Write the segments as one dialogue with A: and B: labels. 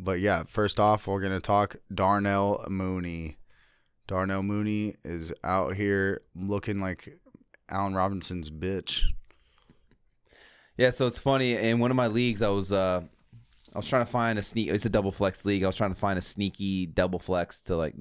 A: But yeah, first off, we're gonna talk Darnell Mooney. Darnell Mooney is out here looking like Allen Robinson's bitch.
B: Yeah, so it's funny. In one of my leagues, I was trying to find a sneak. It's a double flex league. I was trying to find a sneaky double flex to like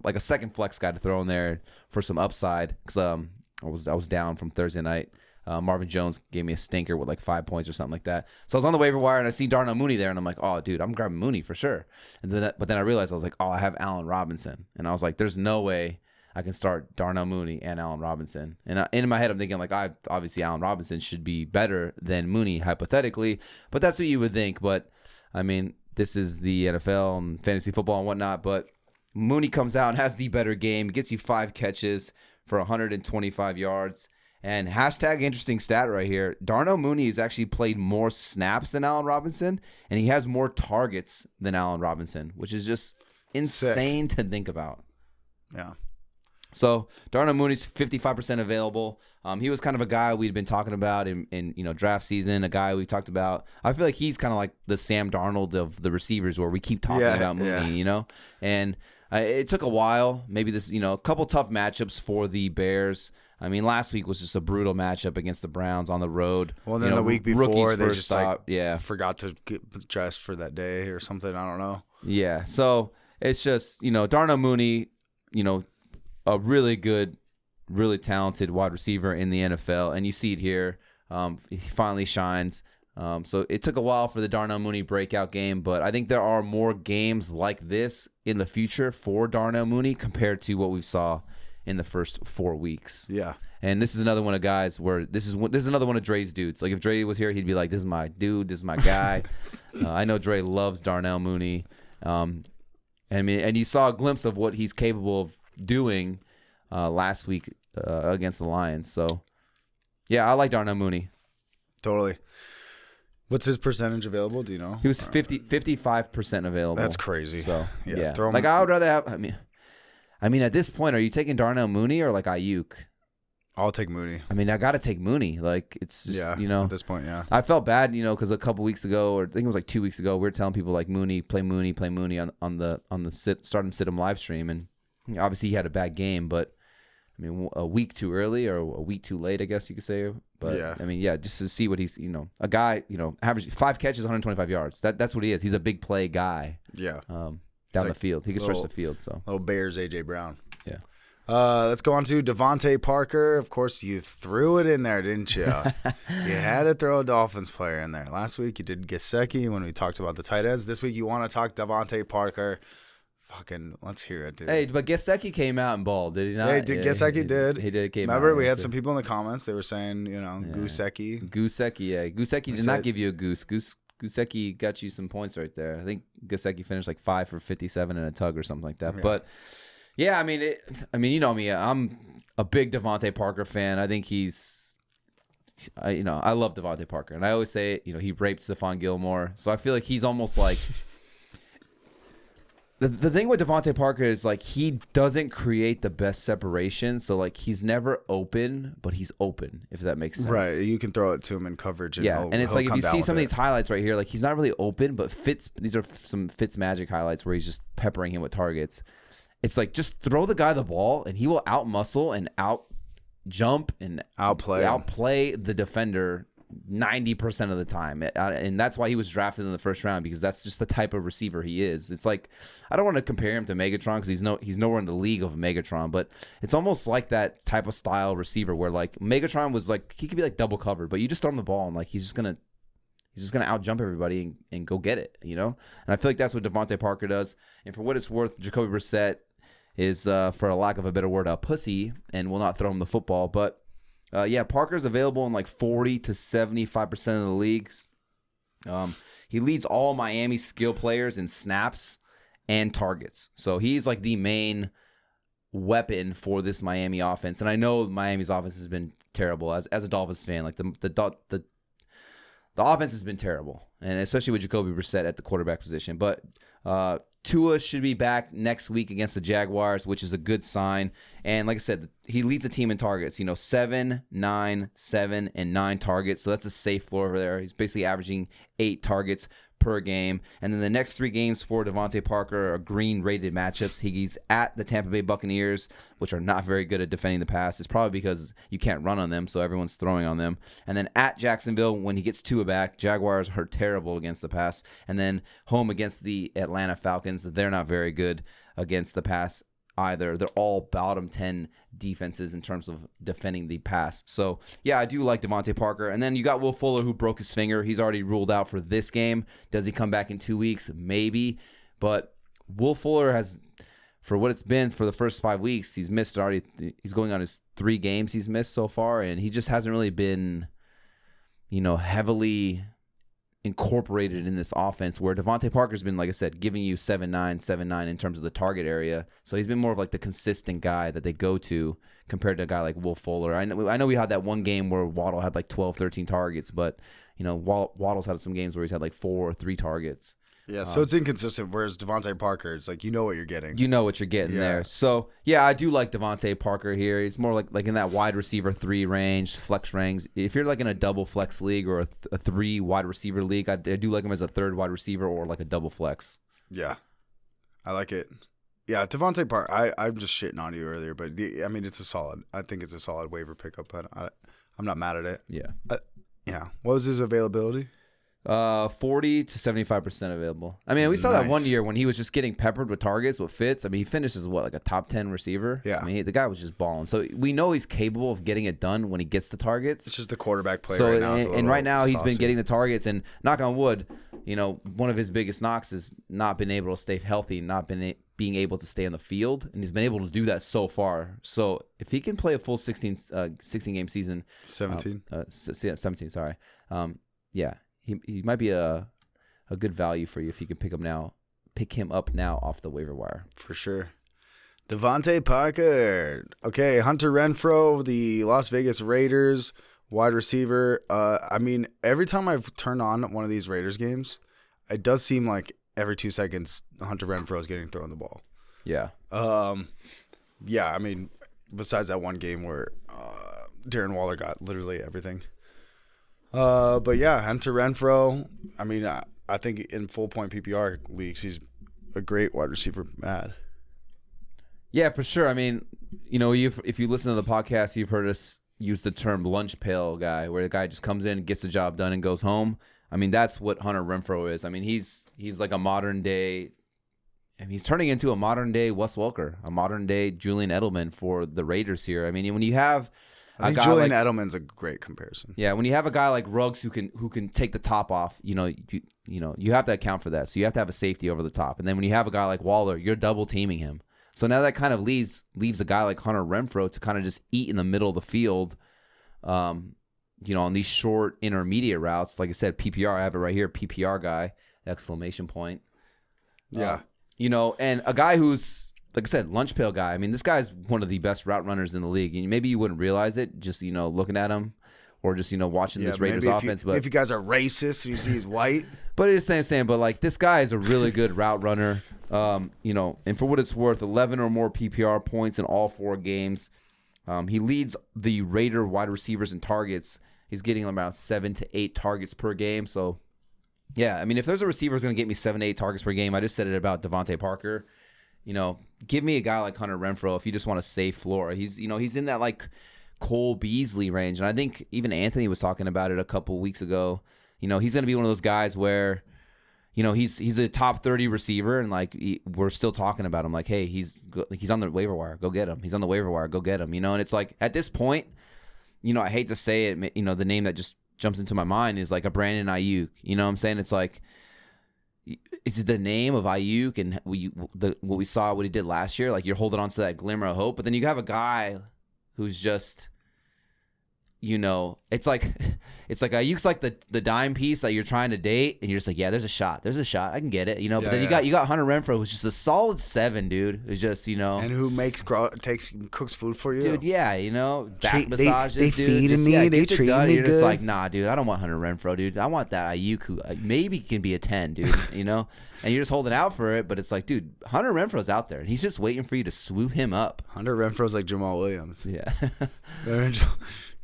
B: a second flex guy to throw in there for some upside because I was down from Thursday night. Marvin Jones gave me a stinker with like 5 points or something like that. So I was on the waiver wire and I see Darnell Mooney there and I'm like, oh, dude, I'm grabbing Mooney for sure. But then I realized I was like, oh, I have Allen Robinson, and I was like, there's no way I can start Darnell Mooney and Allen Robinson. And in my head, I'm thinking like, obviously Allen Robinson should be better than Mooney hypothetically, but that's what you would think. But I mean, this is the NFL and fantasy football and whatnot. But Mooney comes out and has the better game, gets you 5 catches for 125 yards. And hashtag interesting stat right here. Darnell Mooney has actually played more snaps than Allen Robinson, and he has more targets than Allen Robinson, which is just insane to think about.
A: Yeah.
B: So Darnell Mooney's 55% available. He was kind of a guy we'd been talking about in draft season, a guy we talked about. I feel like he's kind of like the Sam Darnold of the receivers where we keep talking about Mooney, And it took a while. Maybe this, a couple tough matchups for the Bears. I mean, last week was just a brutal matchup against the Browns on the road.
A: Well, then the week before, they just
B: forgot
A: to get dressed for that day or something. I don't know.
B: Yeah, so it's just, Darnell Mooney, a really good, really talented wide receiver in the NFL, and you see it here. He finally shines. So it took a while for the Darnell Mooney breakout game, but I think there are more games like this in the future for Darnell Mooney compared to what we saw in the first 4 weeks.
A: Yeah.
B: And this is another one of guys where this is another one of Dre's dudes. Like if Dre was here, he'd be like, this is my dude, this is my guy. I know Dre loves Darnell Mooney. And you saw a glimpse of what he's capable of doing last week against the Lions. So, yeah, I like Darnell Mooney.
A: Totally. What's his percentage available? Do you know?
B: He was 55% available.
A: That's crazy.
B: So, yeah.
A: Throw him
B: like, I would rather have I mean, at this point, are you taking Darnell Mooney or like Ayuk?
A: I'll take Mooney.
B: I mean, I got to take Mooney. Like, it's just,
A: at this point, yeah.
B: I felt bad, because a couple weeks ago, or I think it was like 2 weeks ago, we were telling people like play Mooney on the start him, sit him live stream. And obviously he had a bad game, but I mean, a week too early or a week too late, I guess you could say. But yeah. I mean, yeah, just to see what he's, a guy, average 5 catches, 125 yards. That's what he is. He's a big play guy.
A: Yeah.
B: Down the field. He can stretch the field. So
A: little Bears A.J. Brown.
B: Yeah.
A: Let's go on to DeVante Parker. Of course, you threw it in there, didn't you? You had to throw a Dolphins player in there. Last week you did Gesicki when we talked about the tight ends. This week you want to talk DeVante Parker. Fucking, let's hear it, dude.
B: Hey, but Gesicki came out and balled, did he not?
A: Hey, Gesicki did.
B: He did.
A: Remember, we had some people in the comments. They were saying, Goosecki.
B: Goosecki, yeah. Goosecki did not give you a goose. Goosecki got you some points right there. I think Gesicki finished like 5 for 57 and a tug or something like that. Yeah. But yeah, I mean, you know me. I'm a big DeVante Parker fan. I think I love DeVante Parker, and I always say, he raped Stephon Gilmore, so I feel like he's almost like. The thing with DeVante Parker is like he doesn't create the best separation, so like he's never open, but he's open, if that makes sense.
A: Right, you can throw it to him in coverage. And
B: and it's like if you see some of these highlights right here, like he's not really open, but these are some Fitz magic highlights where he's just peppering him with targets. It's like just throw the guy the ball, and he will out muscle and out jump and outplay the defender 90% of the time, and that's why he was drafted in the first round, because that's just the type of receiver he is. It's like, I don't want to compare him to Megatron because he's nowhere in the league of Megatron, but it's almost like that type of style receiver where like Megatron was like, he could be like double covered, but you just throw him the ball and like he's just gonna out jump everybody and go get it, And I feel like that's what DeVante Parker does. And for what it's worth, Jacoby Brissett is, for a lack of a better word, a pussy and will not throw him the football, but. Parker's available in like 40 to 75% of the leagues. He leads all Miami skill players in snaps and targets. So he's like the main weapon for this Miami offense. And I know Miami's offense has been terrible as a Dolphins fan. Like the offense has been terrible, and especially with Jacoby Brissett at the quarterback position. But Tua should be back next week against the Jaguars, which is a good sign. And like I said, he leads the team in targets. 7, 9, 7, and 9 targets. So that's a safe floor over there. He's basically averaging 8 targets per game. And then the next 3 games for DeVante Parker are green-rated matchups. He's at the Tampa Bay Buccaneers, which are not very good at defending the pass. It's probably because you can't run on them, so everyone's throwing on them. And then at Jacksonville, when he gets Tua back, Jaguars are terrible against the pass. And then home against the Atlanta Falcons, they're not very good against the pass either. They're all bottom 10 defenses in terms of defending the pass. So, yeah, I do like DeVante Parker. And then you got Will Fuller, who broke his finger. He's already ruled out for this game. Does he come back in 2 weeks? Maybe. But Will Fuller has, for what it's been for the first 5 weeks, he's missed already. He's going on his 3 games he's missed so far, and he just hasn't really been, heavily incorporated in this offense, where DeVante Parker's been, like I said, giving you 7-9 in terms of the target area. So he's been more of like the consistent guy that they go to compared to a guy like Will Fuller. I know we had that one game where Waddle had like 12, 13 targets, but Waddle's had some games where he's had like 4 or 3 targets.
A: Yeah, so it's inconsistent, whereas DeVante Parker, it's like you know what you're getting.
B: You know what you're getting there. So, yeah, I do like DeVante Parker here. He's more like in that wide receiver 3 range, flex range. If you're like in a double flex league or a 3 wide receiver league, I do like him as a 3rd wide receiver or like a double flex.
A: Yeah, I like it. Yeah, DeVante Parker, I'm just shitting on you earlier, but it's a solid. I think it's a solid waiver pickup. I'm not mad at it.
B: Yeah.
A: Yeah. What was his availability?
B: 40 to 75% available. We saw that one year when he was just getting peppered with targets, with Fitz. He finishes like a top 10 receiver.
A: Yeah.
B: The guy was just balling. So we know he's capable of getting it done when he gets the targets.
A: It's just the quarterback play
B: right
A: now.
B: And right now he's been getting the targets, and knock on wood, one of his biggest knocks is not being able to stay healthy, not being able to stay on the field, and he's been able to do that so far. So if he can play a full 16 game season,
A: 17,
B: 17, sorry, yeah. He might be a good value for you if you can pick him up now off the waiver wire.
A: For sure. DeVante Parker. Okay, Hunter Renfrow, the Las Vegas Raiders wide receiver. Every time I've turned on one of these Raiders games, it does seem like every 2 seconds Hunter Renfrow is getting thrown the ball.
B: Yeah.
A: Besides that one game where Darren Waller got literally everything. But yeah, Hunter Renfrow, I think in full point PPR leagues, he's a great wide receiver, Matt.
B: Yeah, for sure. If you listen to the podcast, you've heard us use the term lunch pail guy, where the guy just comes in, gets the job done, and goes home. That's what Hunter Renfrow is. He's like a modern day. He's turning into a modern day Wes Welker, a modern day Julian Edelman for the Raiders here. When you have
A: I think Julian Edelman's a great comparison.
B: Yeah, when you have a guy like Ruggs who can take the top off, you have to account for that. So you have to have a safety over the top. And then when you have a guy like Waller, you're double teaming him. So now that kind of leaves a guy like Hunter Renfrow to kind of just eat in the middle of the field, on these short intermediate routes. Like I said, PPR, I have it right here, PPR guy, exclamation point.
A: Yeah.
B: And a guy who's, like I said, lunch pail guy. This guy's one of the best route runners in the league. And maybe you wouldn't realize it just, looking at him or just, watching this Raiders offense. But
A: if you guys are racist and you see he's white.
B: But it's saying, but like this guy is a really good route runner. And for what it's worth, 11 or more PPR points in all 4 games. He leads the Raider wide receivers in targets. He's getting around 7 to 8 targets per game. So, yeah, if there's a receiver who's going to get me 7 to 8 targets per game, I just said it about DeVante Parker. Give me a guy like Hunter Renfrow if you just want a safe floor. He's in that like Cole Beasley range, and I think even Anthony was talking about it a couple weeks ago. He's going to be one of those guys where, he's a top 30 receiver, and like we're still talking about him. Like, hey, he's on the waiver wire, go get him. He's on the waiver wire, go get him. And it's like at this point, I hate to say it, the name that just jumps into my mind is like a Brandon Ayuk. You know what I'm saying? It's like, is it the name of Ayuk and what we saw, what he did last year? Like you're holding on to that glimmer of hope, but then you have a guy who's just, it's like Ayuk's like the dime piece that you're trying to date, and you're just like, yeah, there's a shot, I can get it, But then you got Hunter Renfrow, who's just a solid 7, dude. Who's just
A: and who cooks food for you,
B: dude. Yeah, back massages,
A: they
B: dude.
A: feeding me, they treat me
B: You're
A: good.
B: just like, nah, dude, I don't want Hunter Renfrow, dude. I want that Ayuk who maybe can be a 10, dude. And you're just holding out for it, but it's like, dude, Hunter Renfrow's out there, and he's just waiting for you to swoop him up.
A: Hunter Renfrow's like Jamal Williams.
B: Yeah.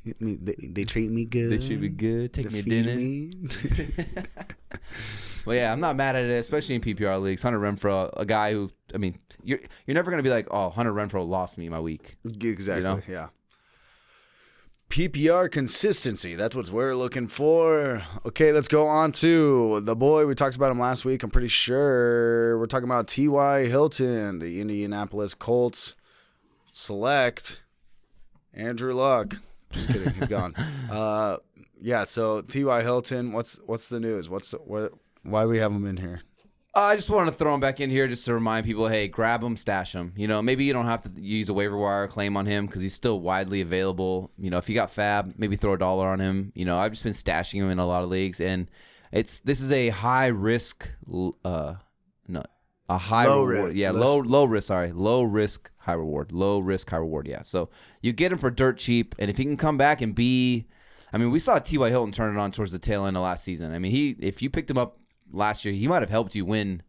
A: They treat me good.
B: They treat me good. Take me to dinner. Well, yeah, I'm not mad at it, especially in PPR leagues. Hunter Renfrow, a guy who, I mean, you're never going to be like, oh, Hunter Renfrow lost me my week.
A: Exactly, yeah. PPR consistency. That's what we're looking for. Okay, let's go on to the boy. We talked about him last week. I'm pretty sure we're talking about T.Y. Hilton, the Indianapolis Colts select Andrew Luck. Just kidding, he's gone. Yeah, so T.Y. Hilton, what's the news? Why we have him in here?
B: I just wanted to throw him back in here just to remind people, hey, grab him, stash him. Maybe you don't have to use a waiver wire claim on him because he's still widely available. If you got fab, maybe throw $1 on him. I've just been stashing him in a lot of leagues, and this is a high risk, low risk, high reward. Low risk, high reward. Yeah. So you get him for dirt cheap, and if he can come back and be, we saw T.Y. Hilton turn it on towards the tail end of last season. If you picked him up last year, he might have helped you win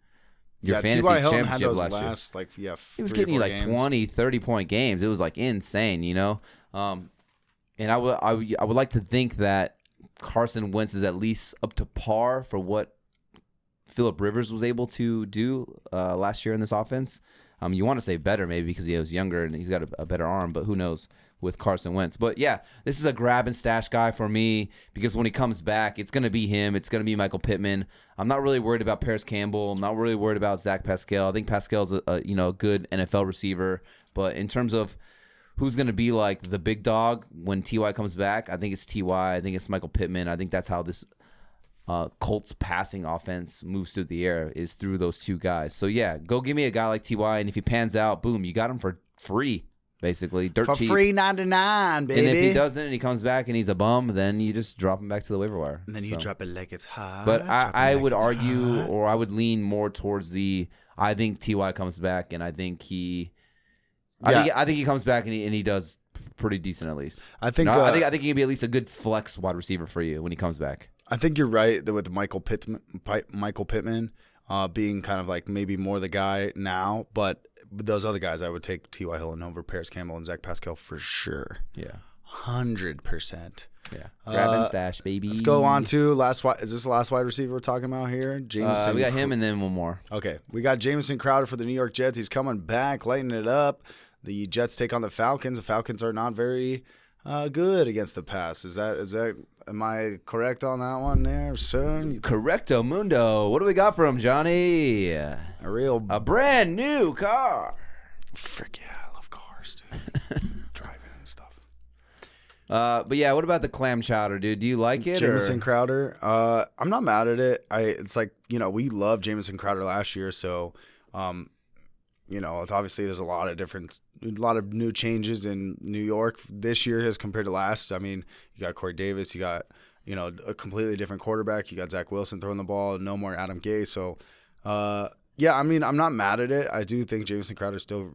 B: your fantasy championship last year. He was getting you like 20, 30-point games. It was like insane, And I would like to think that Carson Wentz is at least up to par for what Phillip Rivers was able to do last year in this offense. You want to say better maybe because he was younger and he's got a better arm, but who knows with Carson Wentz. But yeah, this is a grab and stash guy for me because when he comes back, it's going to be him. It's going to be Michael Pittman. I'm not really worried about Paris Campbell. I'm not really worried about Zach Pascal. I think Pascal's a good NFL receiver, but in terms of who's going to be like the big dog when T.Y. comes back, I think it's T.Y. I think it's Michael Pittman. I think that's how this Colts passing offense moves through the air is through those two guys. So yeah, go give me a guy like T.Y. and if he pans out, boom, you got him for free. Basically, dirt cheap.
A: For free $99, baby.
B: And if he doesn't and he comes back and he's a bum, then you just drop him back to the waiver wire.
A: And then you drop it like it's hot.
B: But I would argue, or I would lean more towards I think T.Y. comes back, and I think he comes back and he does pretty decent at least. I think he can be at least a good flex wide receiver for you when he comes back.
A: I think you're right with Michael Pittman being kind of like maybe more the guy now, but those other guys, I would take T.Y. Hilton over Paris Campbell and Zach Pascal for sure.
B: Yeah.
A: 100%.
B: Yeah. Grab and stash, baby.
A: Let's go on to is this the last wide receiver we're talking about here? Jamison.
B: We got him and then one more.
A: Okay. We got Jamison Crowder for the New York Jets. He's coming back, lighting it up. The Jets take on the Falcons. The Falcons are not very good against the pass. Am I correct on that one there, sir?
B: Correcto mundo. What do we got for him, Johnny?
A: A
B: brand new car.
A: Frick yeah, I love cars, dude. Driving and stuff.
B: But yeah, what about the clam chowder, dude? Do you like it?
A: Jamison Crowder. I'm not mad at it. It's like, we loved Jamison Crowder last year, so it's obviously there's a lot of new changes in New York this year as compared to last. You got Corey Davis, you got a completely different quarterback, you got Zach Wilson throwing the ball, no more Adam Gase. So yeah, I'm not mad at it. I do think Jamison Crowder is still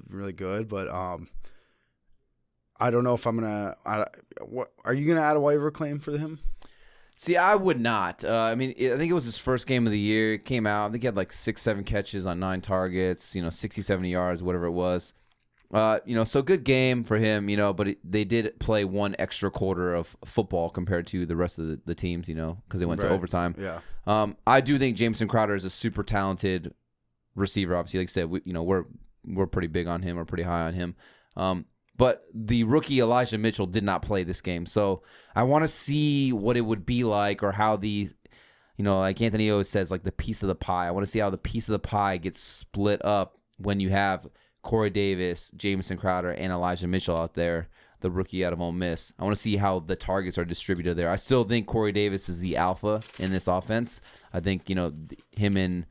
A: really good, but I don't know if I'm gonna. Are you gonna add a waiver claim for him?
B: See, I would not. I think it was his first game of the year. It came out. I think he had like 6-7 catches on 9 targets, 60, 70 yards, whatever it was. So good game for him, but they did play one extra quarter of football compared to the rest of the teams, because they went to overtime.
A: Yeah.
B: I do think Jamison Crowder is a super talented receiver. Obviously, like I said, we're pretty big on him or pretty high on him. But the rookie Elijah Mitchell did not play this game. So I want to see what it would be like or how like Anthony always says, like the piece of the pie. I want to see how the piece of the pie gets split up when you have Corey Davis, Jamison Crowder, and Elijah Mitchell out there, the rookie out of Ole Miss. I want to see how the targets are distributed there. I still think Corey Davis is the alpha in this offense. I think, him and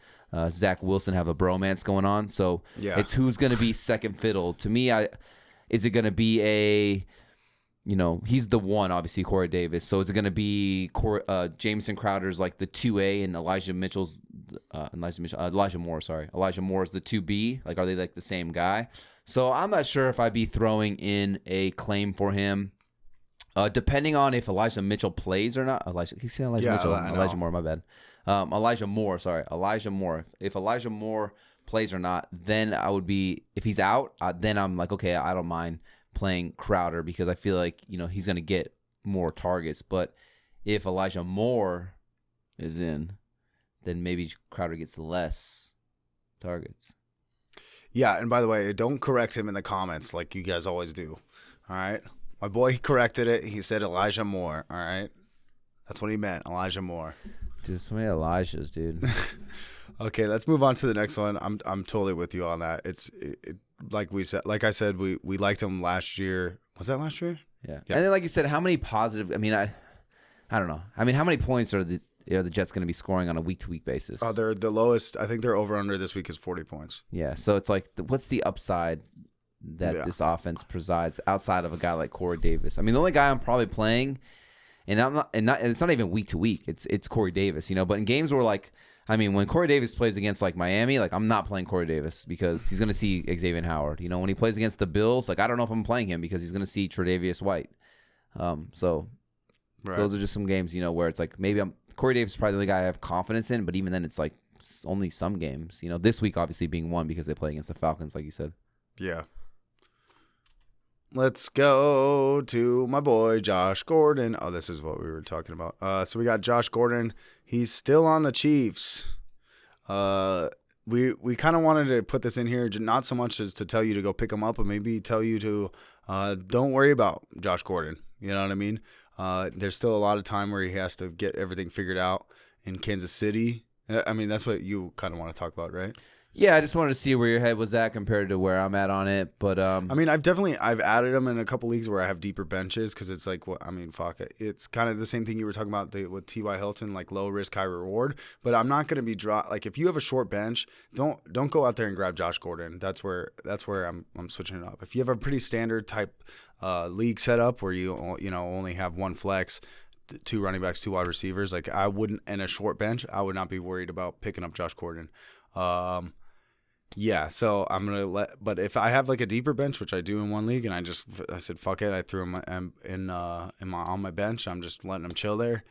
B: Zach Wilson have a bromance going on. So It's who's going to be second fiddle. To me, is it going to be he's the one, obviously, Corey Davis. So is it going to be Jamison Crowder's like the 2A and Elijah Moore is the 2B? Like, are they like the same guy? So I'm not sure if I'd be throwing in a claim for him. Depending on if Elijah Mitchell plays or not. Elijah Moore, my bad. Elijah Moore. If Elijah Moore plays or not, then I would be, if he's out, then I'm like, okay, I don't mind playing Crowder because I feel like, he's going to get more targets. But if Elijah Moore is in, then maybe Crowder gets less targets.
A: Yeah, and by the way, don't correct him in the comments like you guys always do. All right? My boy corrected it. He said Elijah Moore. All right? That's what he meant, Elijah Moore.
B: Dude, so many Elijahs, dude.
A: Okay, let's move on to the next one. I'm totally with you on that. It's like I said, we liked him last year. Was that last year?
B: Yeah. And then, like you said, how many positive? I mean, I don't know. I mean, how many points are the Jets going to be scoring on a week-to-week basis?
A: They're the lowest. I think their over/under this week is 40 points.
B: Yeah. So it's like, what's the upside that this offense presides outside of a guy like Corey Davis? I mean, the only guy I'm probably playing, and it's not even week to week. It's Corey Davis, you know. But in games where when Corey Davis plays against like Miami, like I'm not playing Corey Davis because he's going to see Xavier Howard. You know, when he plays against the Bills, like I don't know if I'm playing him because he's going to see Tre'Davious White. So those are just some games, you know, where it's like maybe Corey Davis is probably the only guy I have confidence in, but even then it's like only some games. You know, this week obviously being one because they play against the Falcons, like you said.
A: Yeah. Let's go to my boy Josh Gordon. Oh, this is what we were talking about. So we got Josh Gordon. He's still on the Chiefs. We kind of wanted to put this in here, not so much as to tell you to go pick him up, but maybe tell you to don't worry about Josh Gordon. You know what I mean? There's still a lot of time where he has to get everything figured out in Kansas City. I mean, that's what you kind of want to talk about, right?
B: Yeah, I just wanted to see where your head was at compared to where I'm at on it. But
A: I mean, I've added him in a couple leagues where I have deeper benches because it's like, fuck it. It's kind of the same thing you were talking about with T.Y. Hilton, like low risk, high reward. But I'm not going to be like if you have a short bench, don't go out there and grab Josh Gordon. That's where I'm switching it up. If you have a pretty standard type league setup where you only have one flex, 2 running backs, 2 wide receivers, like I wouldn't in a short bench, I would not be worried about picking up Josh Gordon. Yeah, so I'm gonna but if I have like a deeper bench, which I do in one league, and I said fuck it, I threw him on my bench. I'm just letting him chill there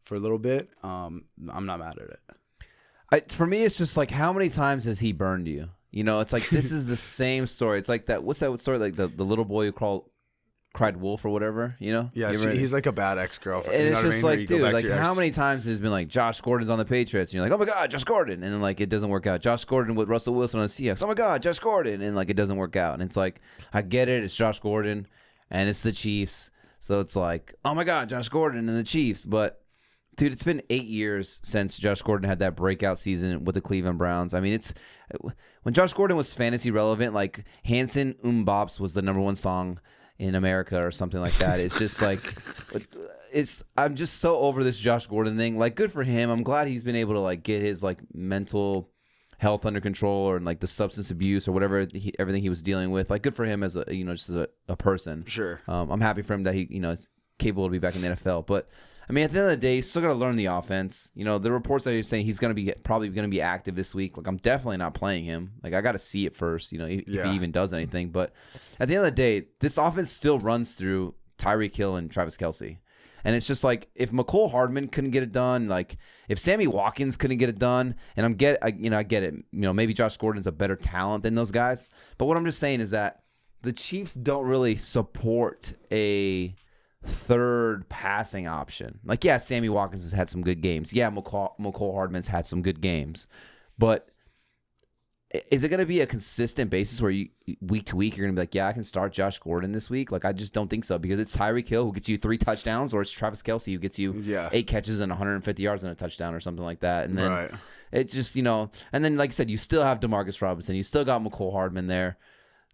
A: for a little bit. I'm not mad at it.
B: For me, it's just like how many times has he burned you? You know, it's like this is the same story. It's like that. What's that story? Like the little boy who cried wolf or whatever, you know?
A: Yeah, he's like a bad ex-girlfriend.
B: And
A: you know
B: it's just like, dude, like how
A: ex.
B: many times has it been like Josh Gordon's on the Patriots and you're like, oh my God, Josh Gordon. And then like it doesn't work out. Josh Gordon with Russell Wilson on the Seahawks. Oh my God, Josh Gordon. And like it doesn't work out. And it's like, I get it. It's Josh Gordon and it's the Chiefs. So it's like, oh my God, Josh Gordon and the Chiefs. But dude, it's been 8 years since Josh Gordon had that breakout season with the Cleveland Browns. I mean, when Josh Gordon was fantasy relevant, like Hanson Bops was the #1 song in America or something like that. It's just like, I'm just so over this Josh Gordon thing. Like, good for him. I'm glad he's been able to like get his like mental health under control or like the substance abuse or whatever everything he was dealing with. Like, good for him as just a person.
A: Sure.
B: I'm happy for him that he is capable to be back in the NFL. But I mean, at the end of the day, he's still got to learn the offense. You know, the reports that he's saying he's probably going to be active this week. Like, I'm definitely not playing him. Like, I got to see it first, if he even does anything. But at the end of the day, this offense still runs through Tyreek Hill and Travis Kelce. And it's just like, if McCole Hardman couldn't get it done, like if Sammy Watkins couldn't get it done, and I get it. Maybe Josh Gordon's a better talent than those guys. But what I'm just saying is that the Chiefs don't really support a third passing option. Like, yeah, Sammy Watkins has had some good games. Yeah, McCole Hardman's had some good games. But is it going to be a consistent basis where you week to week you're going to be like, yeah, I can start Josh Gordon this week? Like, I just don't think so, because it's Tyreek Hill who gets you 3 touchdowns, or it's Travis Kelce who gets you 8 catches and 150 yards and a touchdown or something like that. And then it just, and then like I said, you still have Demarcus Robinson. You still got McCole Hardman there.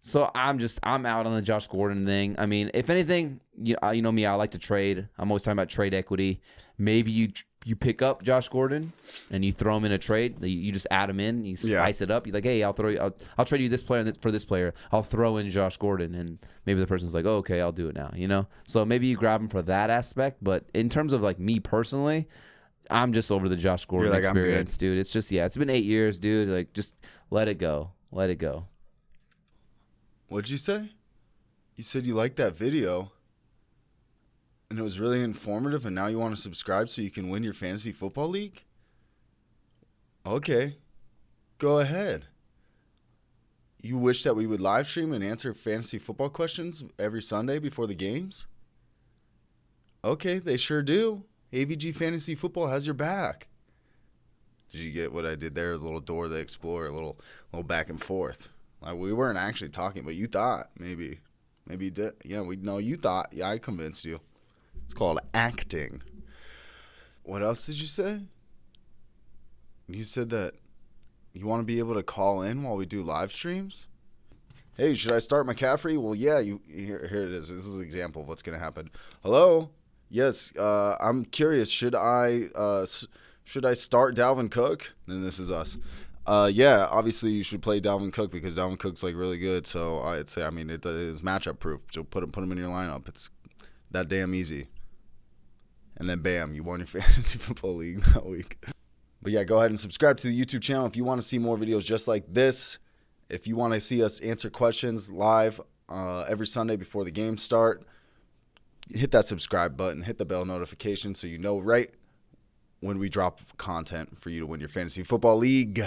B: So I'm out on the Josh Gordon thing. I mean, if anything, you know me, I like to trade. I'm always talking about trade equity. Maybe you pick up Josh Gordon and you throw him in a trade. You just add him in. You spice it up. You're like, hey, I'll trade you this player for this player. I'll throw in Josh Gordon, and maybe the person's like, oh, okay, I'll do it now. So maybe you grab him for that aspect. But in terms of like me personally, I'm just over the Josh Gordon experience, dude. It's just it's been 8 years, dude. Like, just let it go. Let it go.
A: What'd you say? You said you liked that video and it was really informative, and now you want to subscribe so you can win your fantasy football league? Okay. Go ahead. You wish that we would live stream and answer fantasy football questions every Sunday before the games? Okay, they sure do. AVG Fantasy Football has your back. Did you get what I did there? It was a little Dora the Explorer, a little back and forth. Like, we weren't actually talking, but you thought maybe you did. Yeah, you thought. Yeah, I convinced you. It's called acting. What else did you say? You said that you want to be able to call in while we do live streams? Hey, should I start McCaffrey? Well, yeah. Here it is. This is an example of what's going to happen. Hello? Yes, I'm curious. Should I start Dalvin Cook? Then this is us. Yeah, obviously you should play Dalvin Cook because Dalvin Cook's like really good. So I'd say, it is matchup proof. So put him in your lineup. It's that damn easy. And then bam, you won your fantasy football league that week. But yeah, go ahead and subscribe to the YouTube channel if you want to see more videos just like this. If you want to see us answer questions live every Sunday before the games start, hit that subscribe button, hit the bell notification so you know right when we drop content for you to win your fantasy football league.